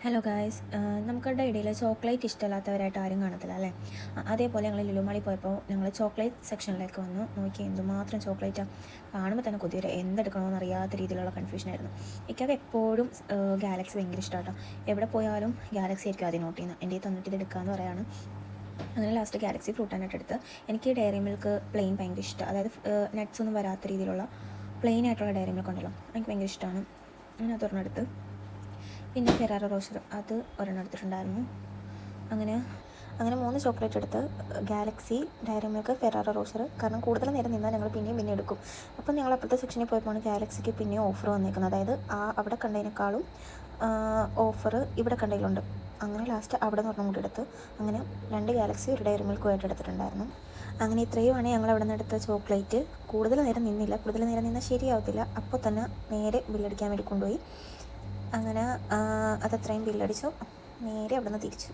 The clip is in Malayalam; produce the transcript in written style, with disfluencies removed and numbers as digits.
ഹലോ ഗായ്സ്, നമുക്കുടെ ഇടയിൽ ചോക്ലേറ്റ് ഇഷ്ടമില്ലാത്തവരായിട്ട് ആരും കാണത്തില്ല അല്ലേ? അതേപോലെ ഞങ്ങൾ ലുലുമാളി പോയപ്പോൾ ഞങ്ങൾ ചോക്ലേറ്റ് സെക്ഷനിലേക്ക് വന്നു നോക്കി. എന്തുമാത്രം ചോക്ലേറ്റാണ് കാണുമ്പോൾ തന്നെ കൊതി വരും. എന്തെടുക്കണമെന്ന് അറിയാത്ത രീതിയിലുള്ള കൺഫ്യൂഷനായിരുന്നു. എനിക്കത് എപ്പോഴും ഗാലക്സി ഭയങ്കര ഇഷ്ടമാട്ടോ. എവിടെ പോയാലും ഗാലക്സി ആയിരിക്കും ആദ്യം നോട്ട് ചെയ്യുന്നത്. എൻ്റെ തന്നിട്ട് ഇത് എടുക്കാമെന്ന് പറയാണ്. അങ്ങനെ ലാസ്റ്റ് ഗാലക്സി ഫ്രൂട്ടാനായിട്ട് എടുത്ത്. എനിക്ക് ഡയറി മിൽക്ക് പ്ലെയിൻ ഭയങ്കര ഇഷ്ടമാണ്. അതായത് നട്ട്സ് ഒന്നും വരാത്ത രീതിയിലുള്ള പ്ലെയിൻ ആയിട്ടുള്ള ഡയറി മിൽക്ക് ഉണ്ടല്ലോ, എനിക്ക് ഭയങ്കര ഇഷ്ടമാണ്. അങ്ങനെ അതൊരെണ്ണെടുത്ത്. പിന്നെ ഫെറാറോ റോഷർ അത് ഒരെണ്ണം എടുത്തിട്ടുണ്ടായിരുന്നു. അങ്ങനെ അങ്ങനെ 3 ചോക്ലേറ്റ് എടുത്ത്. Galaxy, Dairy Milk, Ferrero Rocher. കാരണം കൂടുതൽ നേരം നിന്നാൽ ഞങ്ങൾ പിന്നെ എടുക്കും. അപ്പം ഞങ്ങൾ അപ്പോഴത്തെ സെക്ഷനിൽ പോയപ്പോൾ ഗാലക്സിക്ക് പിന്നെയും ഓഫർ വന്നേക്കുന്നത്. അതായത് അവിടെ കണ്ടതിനേക്കാളും ഓഫർ ഇവിടെ കണ്ടതിലുണ്ട്. അങ്ങനെ ലാസ്റ്റ് അവിടെ നിന്ന് ഒരെണ്ണം കൂടി എടുത്ത്. അങ്ങനെ 2 ഗാലക്സി, ഒരു ഡയറി മിൽക്കുമായിട്ട് എടുത്തിട്ടുണ്ടായിരുന്നു. അങ്ങനെ ഇത്രയുമാണ് ഞങ്ങൾ അവിടെ നിന്ന് എടുത്ത ചോക്ലേറ്റ്. കൂടുതൽ നേരം നിന്നില്ല. കൂടുതൽ നേരം നിന്നാൽ ശരിയാവത്തില്ല. അപ്പോൾ തന്നെ നേരെ ബില്ലടിക്കാൻ വേണ്ടി കൊണ്ടുപോയി. അങ്ങനെ അതത്രയും ബില്ലടിച്ചു. നേരെ അവിടെ നിന്ന് തിരിച്ചു.